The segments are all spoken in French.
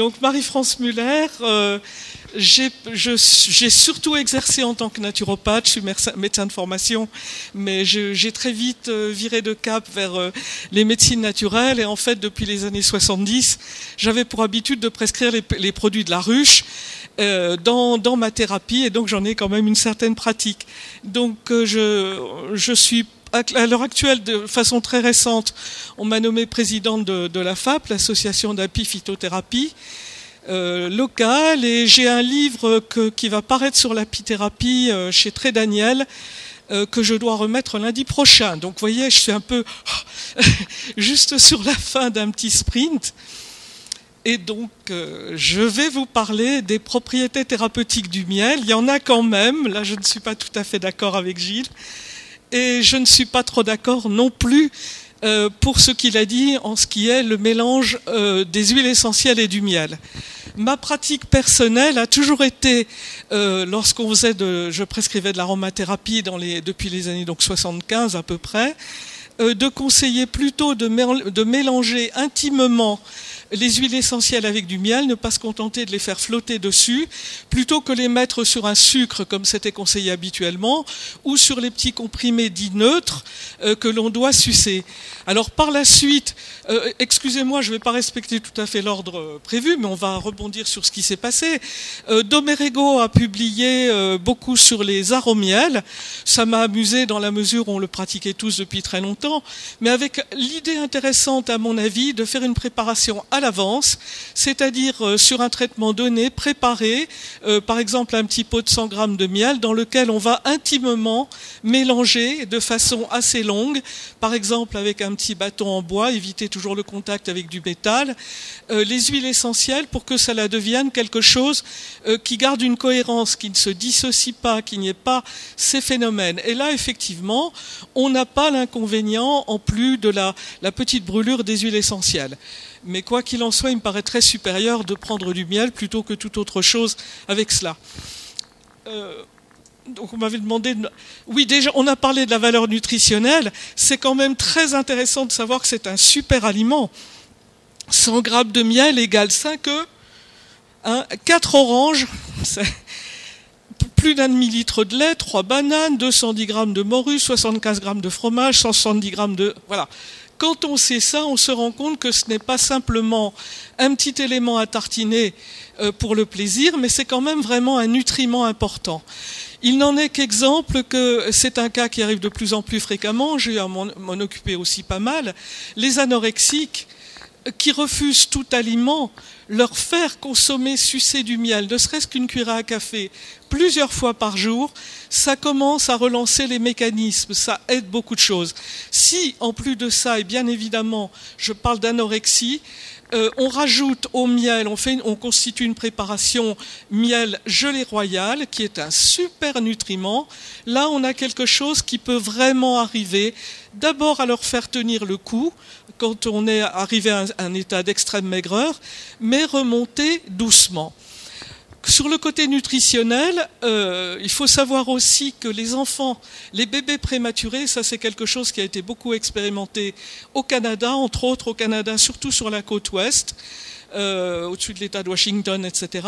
Donc Marie-France Muller, j'ai surtout exercé en tant que naturopathe, je suis médecin de formation, mais j'ai très vite viré de cap vers les médecines naturelles, et en fait depuis les années 70, j'avais pour habitude de prescrire les produits de la ruche dans ma thérapie, et donc j'en ai quand même une certaine pratique. Donc je suis à l'heure actuelle, de façon très récente, on m'a nommé présidente de la FAP, l'association d'apiphytothérapie locale, et j'ai un livre qui va paraître sur l'apithérapie chez Très Daniel, que je dois remettre lundi prochain. Donc vous voyez, je suis un peu juste sur la fin d'un petit sprint. Et donc, je vais vous parler des propriétés thérapeutiques du miel. Il y en a quand même, là je ne suis pas tout à fait d'accord avec Gilles. Et je ne suis pas trop d'accord non plus pour ce qu'il a dit en ce qui est le mélange des huiles essentielles et du miel. Ma pratique personnelle a toujours été, lorsqu'on faisait je prescrivais de l'aromathérapie depuis les années donc 75 à peu près, de conseiller plutôt de mélanger intimement les huiles essentielles avec du miel, ne pas se contenter de les faire flotter dessus, plutôt que les mettre sur un sucre comme c'était conseillé habituellement, ou sur les petits comprimés dits neutres que l'on doit sucer. Alors par la suite, excusez-moi, je ne vais pas respecter tout à fait l'ordre prévu, mais on va rebondir sur ce qui s'est passé. Domerego a publié beaucoup sur les aromiels. Ça m'a amusé dans la mesure où on le pratiquait tous depuis très longtemps, mais avec l'idée intéressante, à mon avis, de faire une préparation à l'avance, c'est-à-dire sur un traitement donné, préparé, par exemple un petit pot de 100 grammes de miel dans lequel on va intimement mélanger de façon assez longue, par exemple avec un petit bâton en bois, éviter toujours le contact avec du métal, les huiles essentielles pour que cela devienne quelque chose qui garde une cohérence, qui ne se dissocie pas, qu'il n'y ait pas ces phénomènes. Et là, effectivement, on n'a pas l'inconvénient en plus de la petite brûlure des huiles essentielles. Mais quoi qu'il en soit, il me paraît très supérieur de prendre du miel plutôt que toute autre chose avec cela. Donc on m'avait demandé... Oui, déjà, on a parlé de la valeur nutritionnelle. C'est quand même très intéressant de savoir que c'est un super aliment. 100 grammes de miel égale 5 œufs, 4 oranges, plus d'un demi-litre de lait, 3 bananes, 210 grammes de morue, 75 grammes de fromage, 170 grammes de... Voilà. Quand on sait ça, on se rend compte que ce n'est pas simplement un petit élément à tartiner pour le plaisir, mais c'est quand même vraiment un nutriment important. Il n'en est qu'exemple que c'est un cas qui arrive de plus en plus fréquemment, j'ai eu à m'en occuper aussi pas mal, les anorexiques qui refusent tout aliment, leur faire consommer, sucer du miel, ne serait-ce qu'une cuillerée à café, plusieurs fois par jour, ça commence à relancer les mécanismes, ça aide beaucoup de choses. Si, en plus de ça, et bien évidemment, je parle d'anorexie, on rajoute au miel, on constitue une préparation miel gelée royale, qui est un super nutriment. Là, on a quelque chose qui peut vraiment arriver, d'abord à leur faire tenir le coup, quand on est arrivé à un état d'extrême maigreur, mais remonter doucement. Sur le côté nutritionnel, il faut savoir aussi que les enfants, les bébés prématurés, ça c'est quelque chose qui a été beaucoup expérimenté au Canada, entre autres au Canada, surtout sur la côte ouest, au-dessus de l'État de Washington, etc.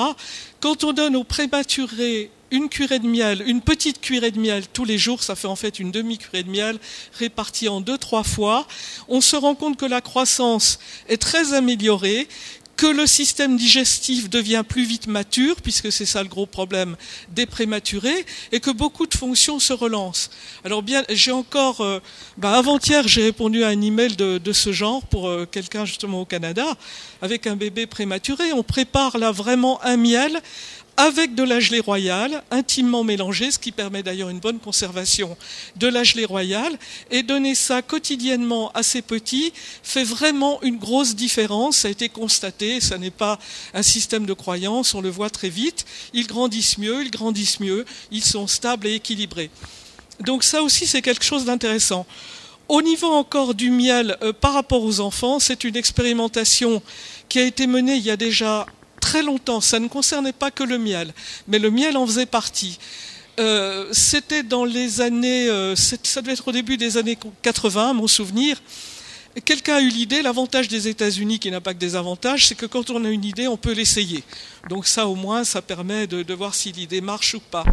Quand on donne aux prématurés une cuillerée de miel, une petite cuillerée de miel tous les jours, ça fait en fait une demi-cuillerée de miel répartie en 2-3 fois, on se rend compte que la croissance est très améliorée, que le système digestif devient plus vite mature, puisque c'est ça le gros problème des prématurés, et que beaucoup de fonctions se relancent. Alors bien, j'ai encore, avant-hier, j'ai répondu à un email de ce genre pour quelqu'un justement au Canada, avec un bébé prématuré. On prépare là vraiment un miel avec de la gelée royale, intimement mélangée, ce qui permet d'ailleurs une bonne conservation de la gelée royale, et donner ça quotidiennement à ces petits fait vraiment une grosse différence. Ça a été constaté, ça n'est pas un système de croyance, on le voit très vite. Ils grandissent mieux, ils sont stables et équilibrés. Donc ça aussi, c'est quelque chose d'intéressant. Au niveau encore du miel, par rapport aux enfants, c'est une expérimentation qui a été menée il y a déjà très longtemps. Ça ne concernait pas que le miel, mais le miel en faisait partie. C'était dans les années, ça devait être au début des années 80, à mon souvenir. quelqu'un a eu l'idée, l'avantage des États-Unis qui n'a pas que des avantages, c'est que quand on a une idée, on peut l'essayer. Donc ça au moins, ça permet de voir si l'idée marche ou pas.